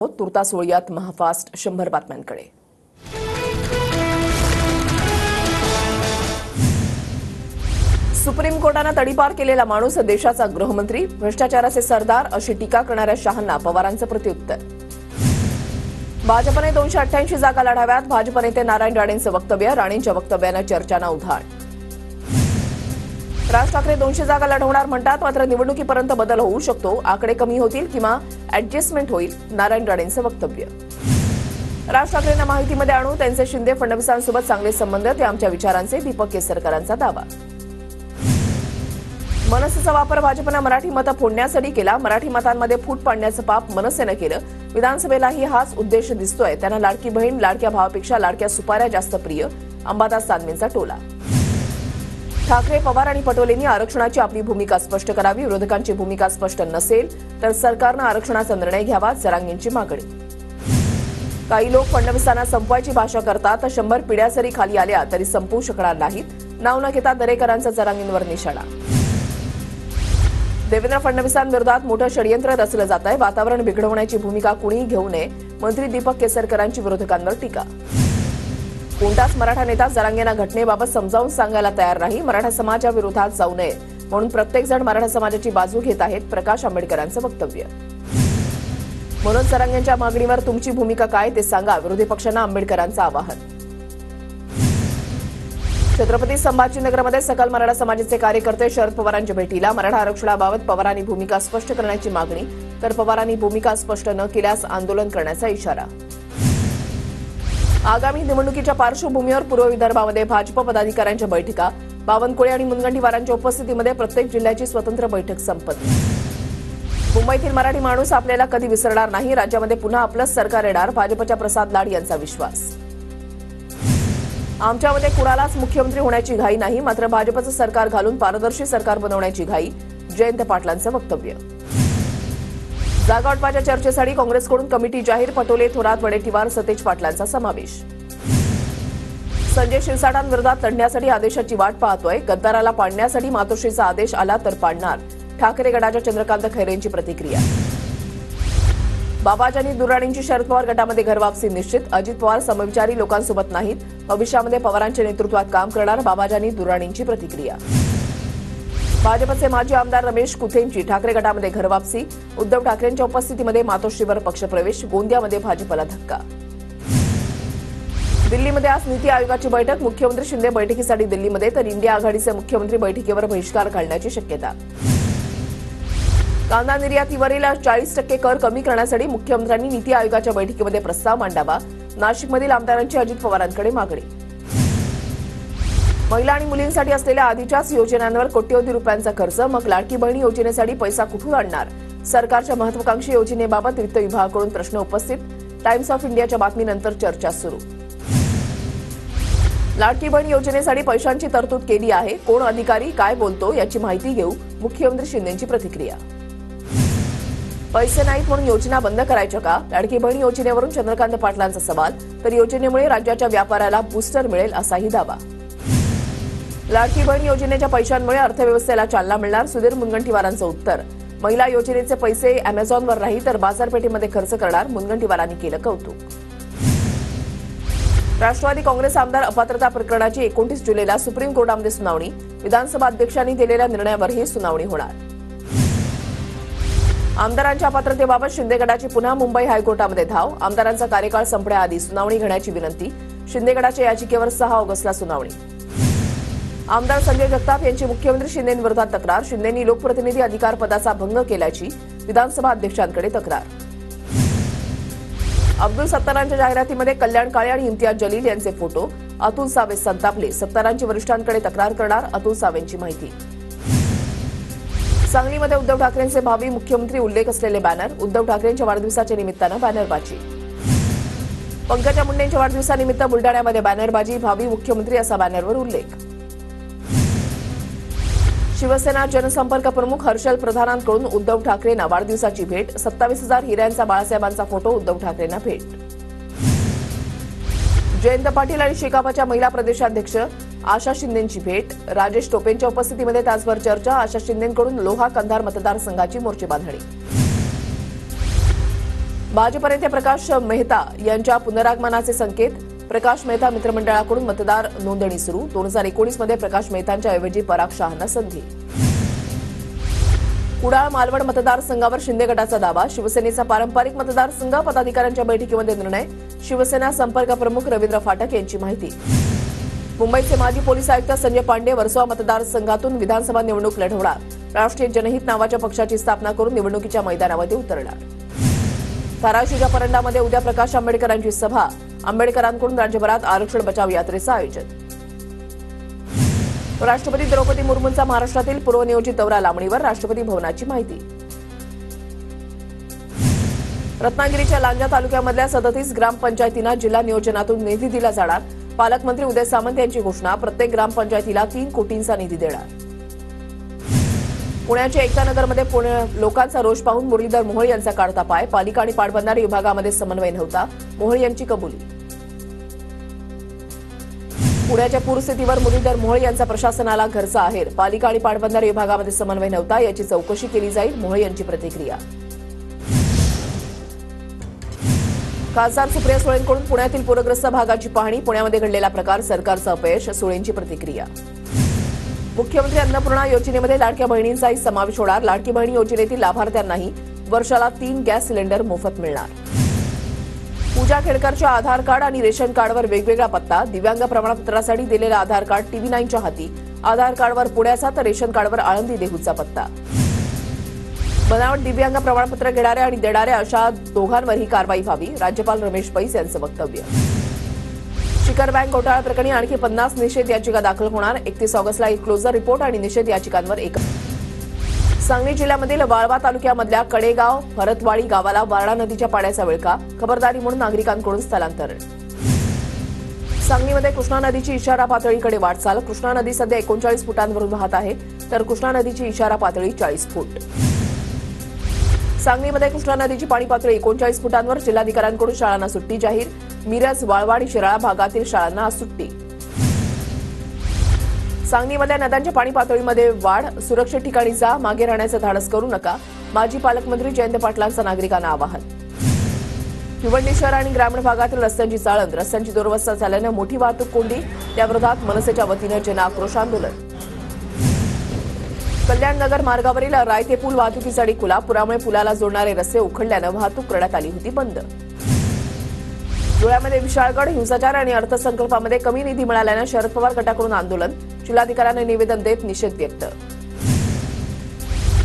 तुर्तास वळूयात महाफास्ट 100 बातम्यांकडे। सुप्रीम कोर्टाने तडीपार केलेला माणूस देशाचा गृहमंत्री, भ्रष्टाचाराचे सरदार अशी टीका करणाऱ्या शहांना पवारांचं प्रत्युत्तर। भाजपने 288 जागा लढाव्यात, भाजप नेते नारायण राणेंचं वक्तव्य, राणेंच्या वक्तव्यानं चर्चांना उधाण। राज ठाकरे 200 जागा लढवणार म्हणतात, मात्र निवडणुकीपर्यंत बदल होऊ शकतो, आकडे कमी होतील किंवा ऍडजस्टमेंट होईल, नारायण राणेंचं वक्तव्य। राज ठाकरेंना माहितीमध्ये आणू, त्यांचे शिंदे फडणवीसांसोबत चांगले संबंध, ते आमच्या विचारांचे, दीपक केसरकरांचा दावा। मनसेचा वापर भाजपनं मराठी मतं फोडण्यासाठी केला, मराठी मतांमध्ये फूट पाडण्याचं पाप मनसेनं केलं, विधानसभेलाही हाच उद्देश दिसतोय, त्यांना लाडकी बहीण लाडक्या भावापेक्षा लाडक्या सुपाऱ्या जास्त प्रिय, अंबादास दानवेंचा टोला। ठाकरे, पवार आणि पटोलेंनी आरक्षणाची आपली भूमिका स्पष्ट करावी, विरोधकांची भूमिका स्पष्ट नसेल तर सरकारनं आरक्षणाचा निर्णय घ्यावा, जरांगेंची मागणी। काही लोक फडणवीसांना संपवायची भाषा करतात, 100 पिढ्या जरी खाली आल्या तरी संपवू शकणार नाहीत, नाव न घेता दरेकरांचा जरांगेंवर निशाणा। देवेंद्र फडणवीसांविरोधात मोठं षडयंत्र रचलं जात आहे, वातावरण बिघडवण्याची भूमिका कुणीही घेऊ नये, मंत्री दीपक केसरकरांची विरोधकांवर टीका। कोणताच मराठा नेता जरांगेंना घटनेबाबत समजावून सांगायला तयार नाही, मराठा समाजाविरोधात जाऊ नये म्हणून प्रत्येकजण मराठा समाजाची बाजू घेत आहेत, प्रकाश आंबेडकरांचं वक्तव्य। म्हणून जरांगेंच्या मागणीवर तुमची भूमिका काय ते सांगा, विरोधी पक्षांना आंबेडकरांचं आवाहन। छत्रपती संभाजीनगरमध्ये सकल मराठा समाजाचे कार्यकर्ते शरद पवारांच्या भेटीला, मराठा आरक्षणाबाबत पवारांनी भूमिका स्पष्ट करण्याची मागणी, तर पवारांनी भूमिका स्पष्ट न केल्यास आंदोलन करण्याचा इशारा। आगामी निवडणुकीच्या पार्श्वभूमीवर पूर्व विदर्भामध्ये भाजप पदाधिकाऱ्यांच्या बैठका, बावनकुळे आणि मुनगंटीवारांच्या उपस्थितीमध्ये प्रत्येक जिल्ह्याची स्वतंत्र बैठक संपन्न। मुंबईतील मराठी माणूस आपल्याला कधी विसरणार नाही, राज्यामध्ये पुन्हा आपलंच सरकार येणार, भाजपच्या प्रसाद लाड यांचा विश्वास। आमच्यामध्ये कुणालाच मुख्यमंत्री होण्याची घाई नाही, मात्र भाजपचं सरकार घालून पारदर्शी सरकार बनवण्याची घाई, जयंत पाटलांचं वक्तव्य। जागावाटपाच्या चर्चेसाठी काँग्रेसकडून कमिटी जाहीर, पटोले, थोरात, वडेट्टीवार, सतेज पाटलांचा समावेश। संजय शिरसाटांविरोधात लढण्यासाठी आदेशाची वाट पाहतोय, गद्दाराला पाडण्यासाठी मातोश्रीचा आदेश आला तर पाडणार, ठाकरे गटाच्या चंद्रकांत खैरेंची प्रतिक्रिया। बाबाजानी दुर्राणींची शरद पवार गटामध्ये घरवापसी निश्चित, अजित पवार समविचारी लोकांसोबत नाहीत, भविष्यामध्ये पवारांच्या नेतृत्वात काम करणार, बाबाजानी दुर्राणींची प्रतिक्रिया। भाजपचे माजी आमदार रमेश कुथेंची ठाकरे गटामध्ये घरवापसी, उद्धव ठाकरेंच्या उपस्थितीमध्ये मातोश्रीवर पक्षप्रवेश, गोंदियामध्ये भाजपला धक्का। दिल्लीमध्ये आज नीती आयोगाची बैठक, मुख्यमंत्री शिंदे बैठकीसाठी दिल्लीमध्ये, तर इंडिया आघाडीचे मुख्यमंत्री बैठकीवर बहिष्कार घालण्याची शक्यता। कांदा निर्यातीवरील 40% कर कमी करण्यासाठी मुख्यमंत्र्यांनी नीती आयोगाच्या बैठकीमध्ये प्रस्ताव मांडावा, नाशिकमधील आमदारांची अजित पवारांकडे मागणी। महिला आणि मुलींसाठी असलेल्या आधीच्याच योजनांवर कोट्यवधी रुपयांचा खर्च, मग लाडकी बहिणी योजनेसाठी पैसा कुठून आणणार, सरकारच्या महत्वाकांक्षी योजनेबाबत वित्त विभागाकडून प्रश्न उपस्थित, टाइम्स ऑफ इंडियाच्या बातमीनंतर चर्चा सुरू। लाडकी बहीण योजनेसाठी पैशांची तरतूद केली आहे, कोण अधिकारी काय बोलतो याची माहिती घेऊ, मुख्यमंत्री शिंदेंची प्रतिक्रिया। पैसे नाहीत म्हणून योजना बंद करायच्या का, लाडकी बहीण योजनेवरून चंद्रकांत पाटलांचा सवाल, तर योजनेमुळे राज्याच्या व्यापाराला बूस्टर मिळेल असाही दावा। लाडकी बहीण योजनेच्या पैशांमुळे अर्थव्यवस्थेला चालना मिळणार, सुधीर मुनगंटीवारांचं उत्तर। महिला योजनेचे पैसे अमेझॉनवर नाही तर बाजारपेठेमध्ये खर्च करणार, मुनगंटीवारांनी केलं कौतुक। राष्ट्रवादी काँग्रेस आमदार अपात्रता प्रकरणाची 29 जुलैला सुप्रीम कोर्टामध्ये सुनावणी, विधानसभा अध्यक्षांनी दिलेल्या निर्णयावरही सुनावणी होणार। आमदारांच्या अपात्रतेबाबत शिंदे गटाची पुन्हा मुंबई हायकोर्टामध्ये धाव, आमदारांचा कार्यकाळ संपण्याआधी सुनावणी घेण्याची विनंती, शिंदे गटाच्या याचिकेवर 6 ऑगस्टला सुनावणी। आमदार संजय जगताप यांची मुख्यमंत्री शिंदेंविरोधात तक्रार, शिंदेंनी लोकप्रतिनिधी अधिकार पदाचा भंग केल्याची विधानसभा अध्यक्षांकडे तक्रार। अब्दुल सत्तारांच्या जाहिरातीमध्ये कल्याण काळे आणि इम्तियाज जलील यांचे फोटो, अतुल सावे संतापले, सत्तारांची वरिष्ठांकडे तक्रार करणार, अतुल सावेंची माहिती। सांगलीमध्ये उद्धव ठाकरेंचे भावी मुख्यमंत्री उल्लेख असलेले बॅनर, उद्धव ठाकरेंच्या वाढदिवसाच्या निमित्तानं बॅनरबाजी। पंकजा मुंडेंच्या वाढदिवसानिमित्त बुलडाण्यामध्ये बॅनरबाजी, भावी मुख्यमंत्री असा बॅनरवर उल्लेख। शिवसेना जनसंपर्क प्रमुख हर्षल प्रधानांकडून उद्धव ठाकरेंना वाढदिवसाची भेट, 27,000 हिऱ्यांचा बाळासाहेबांचा फोटो, उद्धव ठाकरेंना भेट। जयंत पाटील आणि शेकापच्या महिला प्रदेशाध्यक्ष आशा शिंदेंची भेट, राजेश टोपेंच्या उपस्थितीमध्ये तासभर चर्चा, आशा शिंदेंकडून लोहा कंधार मतदारसंघाची मोर्चेबांधणी। भाजप नेते प्रकाश मेहता यांच्या पुनरागमनाचे संकेत. प्रकाश मेहता मित्रमंडळाकडून मतदार नोंदणी सुरू. 2019 मध्ये प्रकाश मेहतांच्या ऐवजी पराग शहांना संधी. कुडाळ मालवण मतदारसंघावर शिंदे गटाचा दावा. शिवसेनेचा पारंपरिक मतदारसंघ, पदाधिकाऱ्यांच्या बैठकीमध्ये निर्णय. शिवसेना संपर्क प्रमुख रवींद्र फाटक यांची माहिती. मुंबईचे माजी पोलीस आयुक्त संजय पांडे वर्सोवा मतदारसंघातून विधानसभा निवडणूक लढवणार. राष्ट्रीय जनहित नावाच्या पक्षाची स्थापना करून निवडणुकीच्या मैदानामध्ये उतरणार. धाराशिवच्या परंडामध्ये उद्या प्रकाश आंबेडकरांची सभा. आंबेडकरांकडून राज्यभरात आरक्षण बचाव यात्रेचं आयोजन. राष्ट्रपती द्रौपदी मुर्मूंचा महाराष्ट्रातील पूर्वनियोजित दौरा लांबणीवर. राष्ट्रपती भवनाची माहिती. रत्नागिरीच्या लांजा तालुक्यामधल्या 37 ग्रामपंचायतींना जिल्हा नियोजनातून निधी दिला जाणार. पालकमंत्री उदय सामंत यांची घोषणा. प्रत्येक ग्रामपंचायतीला 3 कोटींचा निधी देणार. पुण्याच्या एकता नगरमध्ये लोकांचा रोष पाहून मुरलीधर मोहोळ यांचा काढता पाय. पालिका आणि पाटबंधारे विभागामध्ये समन्वय नव्हता. मोहोळ यांची कबुली. पुण्याच्या पूरस्थितीवर मुरलीधर मोहोळ यांचा प्रशासनाला घरचा आहेर. पालिका आणि पाटबंधारे विभागामध्ये समन्वय नव्हता, याची चौकशी केली जाईल. मोहोळ यांची प्रतिक्रिया. खासदार सुप्रिया सुळेंकडून पुण्यातील पूरग्रस्त भागाची पाहणी. पुण्यामध्ये घडलेला प्रकार सरकारचं अपयश. सुळेंची प्रतिक्रिया. मुख्यमंत्री अन्नपूर्णा योजनेमध्ये लाडक्या बहिणींचाही समावेश होणार. लाडकी बहिणी योजनेतील लाभार्थ्यांनाही वर्षाला 3 गॅस सिलेंडर मोफत मिळणार. पूजा खेडकरच्या आधार कार्ड आणि रेशन कार्डवर वेगवेगळा पत्ता. दिव्यांग प्रमाणपत्रासाठी दिलेला आधार कार्ड TV9च्या हाती. आधार कार्डवर पुण्याचा तर रेशन कार्डवर आळंदी देहूचा पत्ता. बनावट दिव्यांग प्रमाणपत्र घेणाऱ्या आणि देणाऱ्या अशा दोघांवरही कारवाई व्हावी. राज्यपाल रमेश बैस यांचं वक्तव्य. शिखर बँक घोटाळा प्रकरणी आणखी 50 निषेध याचिका दाखल होणार. 31 ऑगस्टला एक क्लोजर रिपोर्ट आणि निषेध याचिकांवर एक. सांगली जिल्ह्यामधील वाळवा तालुक्यामधल्या कडेगाव भरतवाडी गावाला वारणा नदीच्या पाण्याचा विळखा. खबरदारी म्हणून नागरिकांकडून स्थलांतरण. सांगलीमध्ये कृष्णा नदीची इशारा पातळीकडे वाटचाल. कृष्णा नदी सध्या 39 फुटांवरून वाहत आहे, तर कृष्णा नदीची इशारा पातळी 40 फूट. सांगलीमध्ये कृष्णा नदीची पाणी पातळी 39 फुटांवर. जिल्हाधिकाऱ्यांकडून शाळांना सुट्टी जाहीर. मिरज, वाळवा आणि शिराळा भागातील शाळांना आज सुट्टी. सांगलीमधल्या नद्यांच्या पाणी पातळीमध्ये वाढ. सुरक्षित ठिकाणी जा, मागे राहण्याचं धाडस करू नका. माजी पालकमंत्री जयंत पाटलांचं नागरिकांना आवाहन. भिवंडी शहर आणि ग्रामीण भागातील रस्त्यांची चाळण. रस्त्यांची दुरवस्था झाल्यानं मोठी वाहतूक कोंडी. त्याविरोधात मनसेच्या वतीनं जनआक्रोश आंदोलन. कल्याणनगर मार्गावरील रायते पूल वाहतुकीसाठी खुला. पुरामुळे पुलाला जोडणारे रस्ते उखडल्यानं वाहतूक करण्यात आली होती बंद. धुळ्यामध्ये विशाळगड हिंसाचार आणि अर्थसंकल्पामध्ये कमी निधी मिळाल्यानं शरद पवार गटाकडून आंदोलन. जिल्हाधिकाऱ्यांनी निवेदन देत निषेध व्यक्त.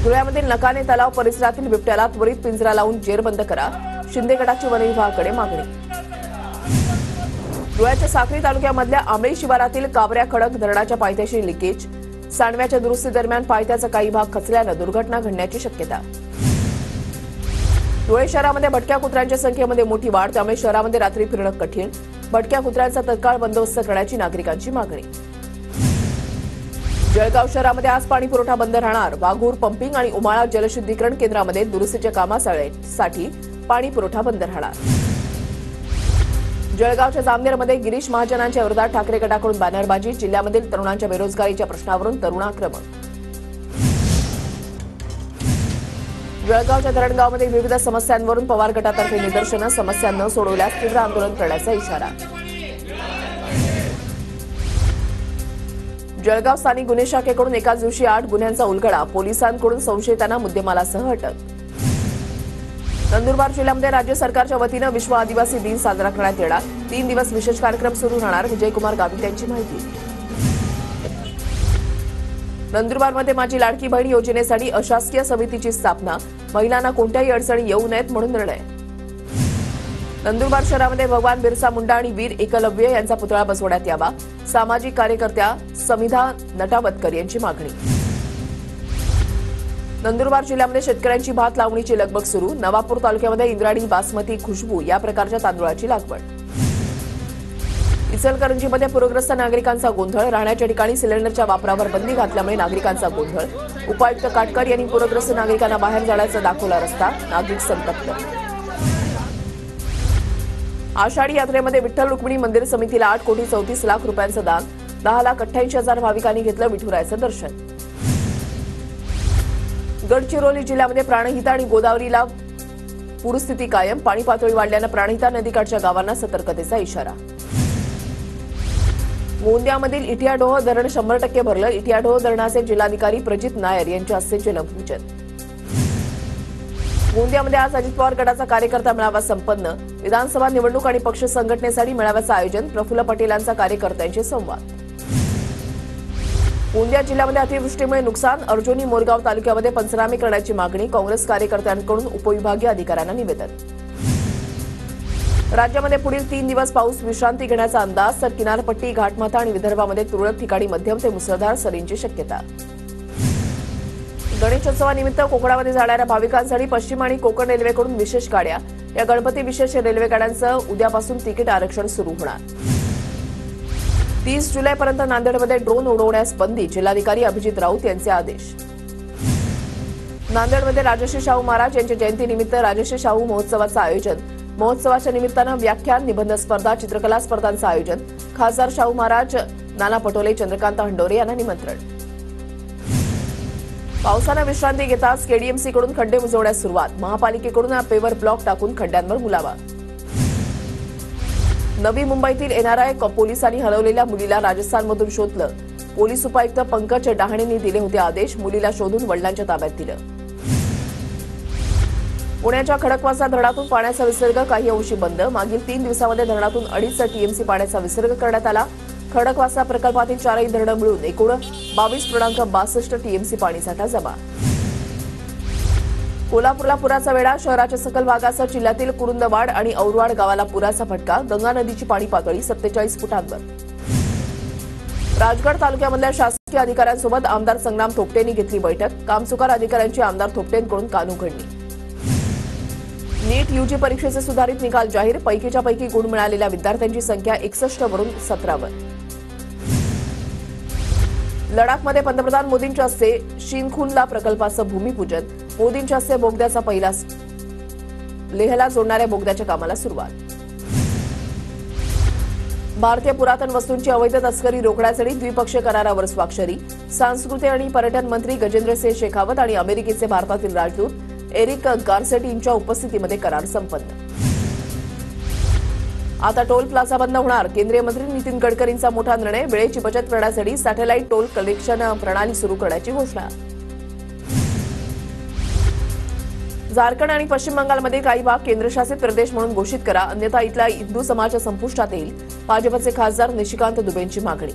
धुळ्यामधील नकाने तलाव परिसरातील बिबट्याला त्वरित पिंजरा लावून जेरबंद करा. शिंदे गटाची वन विभागाकडे मागणी. धुळ्याच्या साक्री तालुक्यामधल्या आंबळी शिवारातील कावऱ्या खडक धरणाच्या पायथ्याशी लिकेज. सांडव्याच्या दुरुस्ती दरम्यान पायथ्याचा काही भाग खचल्यानं दुर्घटना घडण्याची शक्यता. धुळे शहरामध्ये भटक्या कुत्र्यांच्या संख्येमध्ये मोठी वाढ. त्यामुळे शहरामध्ये रात्री फिरणं कठीण. भटक्या कुत्र्यांचा तत्काळ बंदोबस्त करण्याची नागरिकांची मागणी. जळगाव शहरामध्ये आज पाणी पुरवठा बंद राहणार. वाघूर पंपिंग आणि उमाळा जलशुद्धीकरण केंद्रामध्ये दुरुस्तीच्या कामासाठी पाणी पुरवठा बंद राहणार. जळगावच्या जामनेरमध्ये गिरीश महाजनांच्या विरोधात ठाकरे गटाकडून बॅनरबाजी. जिल्ह्यामधील तरुणांच्या बेरोजगारीच्या प्रश्नावरून तरुण आक्रमक. जळगावच्या धरणगावमध्ये विविध समस्यांवरून पवार गटातर्फे निदर्शनं. समस्या न सोडवल्यास तीव्र आंदोलन करण्याचा इशारा. जळगाव स्थानिक गुन्हे शाखेकडून एकाच दिवशी 8 गुन्ह्यांचा उलगडा. पोलिसांकडून संशयितांना मुद्देमालासह अटक. नंदुरबार जिल्ह्यामध्ये राज्य सरकारच्या वतीनं विश्व आदिवासी दिन साजरा करण्यात येणार. 3 दिवस विशेष कार्यक्रम सुरू राहणार. विजयकुमार गावित यांची माहिती. नंदुरबारमध्ये माझी लाडकी बहीण योजनेसाठी अशासकीय समितीची स्थापना. महिलांना कोणत्याही अडचणी येऊ नयेत म्हणून निर्णय. नंदुरबार शहरामध्ये भगवान बिरसा मुंडा आणि वीर एकलव्य यांचा पुतळा बसवण्यात यावा. सामाजिक कार्यकर्त्या समिधा नटावतकर यांची मागणी. नंदुरबार जिल्ह्यामध्ये शेतकऱ्यांची भात लावणीची लगबग सुरू. नवापूर तालुक्यामध्ये इंद्राणी, बासमती, खुशबू या प्रकारच्या तांदूळाची लागवड. इचलकरंजीमध्ये पूरग्रस्त नागरिकांचा गोंधळ. राहण्याच्या ठिकाणी सिलेंडरच्या वापरावर बंदी घातल्यामुळे नागरिकांचा गोंधळ. उपायुक्त काटकर यांनी पूरग्रस्त नागरिकांना बाहेर जाण्याचा दाखवला रस्ता. नागरिक संतप्त. आषाढी यात्रेमध्ये विठ्ठल रुक्मिणी मंदिर समितीला 8,34,00,000 रुपयांचं दान. 10,88,000 भाविकांनी घेतलं विठुरायाचं दर्शन. गडचिरोली जिल्ह्यामध्ये प्राणहिता आणि गोदावरीला पूरस्थिती कायम, पाणी पातळी वाढल्यानं प्राणहिता नदीकाठच्या गावांना सतर्कतेचा इशारा. गोंदियामधील इटियाडोह धरण 100% भरलं. इटियाडोह धरणाचे जिल्हाधिकारी प्रजित नायर यांच्या हस्ते जलपूजन. गोंदियामध्ये आज अजित पवार गटाचा कार्यकर्ता मेळावा संपन्न. विधानसभा निवडणूक आणि पक्ष संघटनेसाठी मेळाव्याचं आयोजन. प्रफुल्ल पटेलांचा कार्यकर्त्यांशी संवाद. गोंदिया जिल्ह्यामध्ये अतिवृष्टीमुळे नुकसान. अर्जुनी मोरगाव तालुक्यामध्ये पंचनामे करण्याची मागणी. काँग्रेस कार्यकर्त्यांकडून उपविभागीय अधिकाऱ्यांना निवेदन. राज्यामध्ये पुढील 3 दिवस पाऊस विश्रांती घेण्याचा अंदाज. तर किनारपट्टी, घाटमाथा आणि विदर्भामध्ये तुरळक ठिकाणी मध्यम ते मुसळधार सरींची शक्यता. गणेशोत्सवानिमित्त कोकणामध्ये जाणाऱ्या भाविकांसाठी पश्चिम आणि कोकण रेल्वेकडून विशेष गाड्या. या गणपती विशेष रेल्वे गाड्यांचं उद्यापासून तिकीट आरक्षण सुरू होणार. 30 जुलैपर्यंत नांदेडमध्ये ड्रोन उडवण्यास बंदी. जिल्हाधिकारी अभिजित राऊत यांचे आदेश. नांदेडमध्ये राजश्री शाहू महाराज यांच्या जयंतीनिमित्त राजश्री शाहू महोत्सवाचं आयोजन. महोत्सवाच्या निमित्तानं व्याख्यान, निबंध स्पर्धा, चित्रकला स्पर्धांचं आयोजन. खासदार शाहू महाराज, नाना पटोले, चंद्रकांत हंडोरे यांना निमंत्रण. पावसानं विश्रांती घेताच केडीएमसीकडून खड्डे बुजवण्यास सुरुवात. महापालिकेकडून पेवर ब्लॉक टाकून खड्ड्यांवर मुलावा. नवी मुंबईतील एनआरआय पोलिसांनी हरवलेल्या मुलीला राजस्थानमधून शोधलं. पोलीस उपायुक्त पंकज डहाणेंनी दिले होते आदेश. मुलीला शोधून वडिलांच्या ताब्यात दिलं. पुण्याच्या खडकवासला धरणातून पाण्याचा विसर्ग काही अंशी बंद. मागील 3 दिवसांमध्ये धरणातून 2.5 टीएमसी पाण्याचा विसर्ग करण्यात आला. खडकवासला प्रकल्पातील 4ही धरणं मिळून एकूण 22.62 टीएमसी पाणीसाठा जमा. कोल्हापूरला पुराचा वेढा. शहराच्या सखल भागासह जिल्ह्यातील कुरुंदवाड आणि औरवाड गावाला पुराचा फटका. गंगा नदीची पाणी पातळी 47 फुटांवर. राजगड तालुक्यामधल्या शासकीय अधिकाऱ्यांसोबत आमदार संग्राम थोपटेंनी घेतली बैठक. कामचुकार अधिकाऱ्यांची आमदार थोपटेंकडून कानउघडणी. नीट यूजी परीक्षेचे सुधारित निकाल जाहीर. पैकीच्या पैकी गुण मिळालेल्या विद्यार्थ्यांची संख्या 61 वरून 17 वर. लडाखमध्ये पंतप्रधान मोदींच्या हस्ते शिनखुनला प्रकल्पाचं भूमिपूजन. मोदींच्या हस्ते बोगद्याचा पहिला लेहला जोडणाऱ्या बोगद्याच्या कामाला सुरुवात. भारतीय पुरातन वस्तूंची अवैध तस्करी रोखण्यासाठी द्विपक्षीय करारावर स्वाक्षरी. सांस्कृतिक आणि पर्यटन मंत्री गजेंद्रसिंह शेखावत आणि अमेरिकेचे भारतातील राजदूत एरिक गार्सेटींच्या उपस्थितीमध्ये करार संपन्न. आता टोल प्लाझा बंद होणार. केंद्रीय मंत्री नितीन गडकरींचा मोठा निर्णय. वेळेची बचत करण्यासाठी सॅटेलाइट टोल कलेक्शन प्रणाली सुरू करण्याची घोषणा. झारखंड आणि पश्चिम बंगालमध्ये काही भाग केंद्रशासित प्रदेश म्हणून घोषित करा, अन्यथा इथला हिंदू समाज संपुष्टात येईल. भाजपचे खासदार निशिकांत दुबेंची मागणी.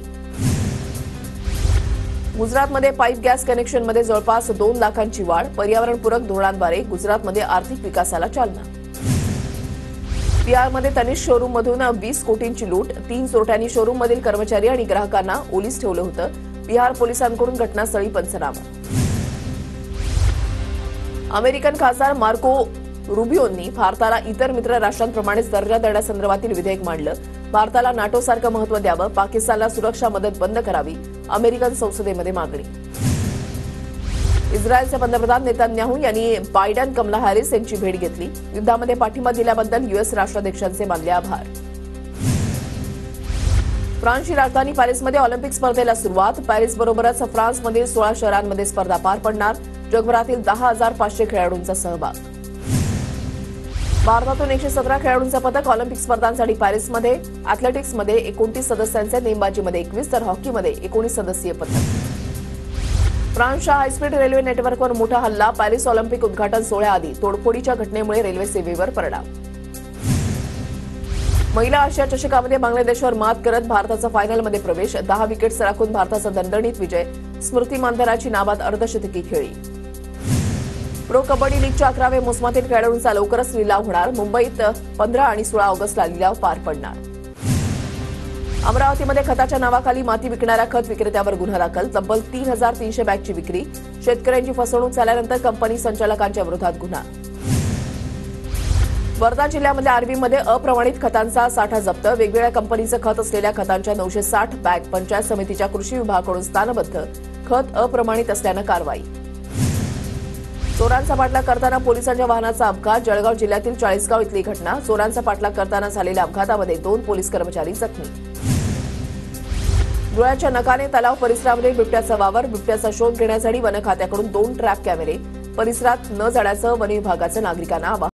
गुजरातमध्ये पाईप गॅस कनेक्शनमध्ये जवळपास 2 लाखांची वाढ. पर्यावरणपूरक धोरणांद्वारे गुजरातमध्ये आर्थिक विकासाला चालना. बिहारमध्ये तनिष्क शोरूममधून 20 कोटींची लूट. 3 चोरट्यांनी शोरूममधील कर्मचारी आणि ग्राहकांना ओलीस ठेवलं होतं. बिहार पोलिसांकडून घटनास्थळी पंचनामा. अमेरिकन खासदार मार्को रुबियोंनी भारताला इतर मित्र राष्ट्रांप्रमाणेच दर्जा देण्यासंदर्भातील विधेयक मांडलं. भारताला नाटोसारखं महत्त्व द्यावं. पाकिस्तानला सुरक्षा मदत बंद करावी. अमेरिकन संसदेमध्ये मागणी. इस्रायलचे पंतप्रधान नेतान्याहू यांनी बायडन, कमला हॅरिस यांची भेट घेतली. युद्धामध्ये पाठिंबा दिल्याबद्दल युएस राष्ट्राध्यक्षांचे मानले आभार. फ्रान्सची राजधानी पॅरिसमध्ये ऑलिम्पिक स्पर्धेला सुरुवात. पॅरिसबरोबरच फ्रान्समधील 16 शहरांमध्ये स्पर्धा पार पडणार. जगभरातील 10,500 खेळाडूंचा सहभाग. भारतातून 117 खेळाडूंचं पथक ऑलिम्पिक स्पर्धांसाठी पॅरिसमध्ये. अॅथलेटिक्समध्ये 29 सदस्यांचे, नेमबाजीमध्ये 21 तर हॉकीमध्ये 19 सदस्यीय पथक. फ्रान्सच्या हायस्पीड रेल्वे नेटवर्कवर मोठा हल्ला. पॅरिस ऑलिम्पिक उद्घाटन सोहळ्याआधी तोडफोडीच्या घटनेमुळे रेल्वे सेवेवर परिणाम. महिला आशिया चषकामध्ये बांगलादेशवर मात करत भारताचा फायनलमध्ये प्रवेश. 10 विकेट्स राखून भारताचा दणदणीत विजय. स्मृती मानधनाची नाबाद अर्धशतकी खेळी. प्रो कबड्डी लीगच्या 11व्या मोसमातील खेळाडूंचा लवकरच लिलाव होणार. मुंबईत 15 आणि 16 ऑगस्टला लिलाव पार पडणार. अमरावतीमध्ये खताच्या नावाखाली माती विकणाऱ्या खत विक्रेत्यावर गुन्हा दाखल. तब्बल 3,300 बॅगची विक्री. शेतकऱ्यांची फसवणूक झाल्यानंतर कंपनी संचालकांच्या विरोधात गुन्हा. वर्धा जिल्ह्यामध्ये आर्वीमध्ये अप्रमाणित खतांचा साठा जप्त. वेगवेगळ्या कंपनीचं खत असलेल्या खतांच्या 960 बॅग पंचायत समितीच्या कृषी विभागाकडून स्थानबद्ध. खत अप्रमाणित असल्यानं कारवाई. चोरांचा पाठलाग करताना पोलिसांच्या वाहनाचा अपघात. जळगाव जिल्ह्यातील चाळीसगाव इथली घटना. चोरांचा पाठलाग करताना झालेल्या अपघातामध्ये 2 पोलीस कर्मचारी जखमी. धुळ्याच्या नकाने तलाव परिसरामध्ये बिबट्याचा वावर. बिबट्याचा शोध घेण्यासाठी वन खात्याकडून 2 ट्रॅप कॅमेरे. परिसरात न जाण्याचं वन विभागाचं नागरिकांना आवाहन.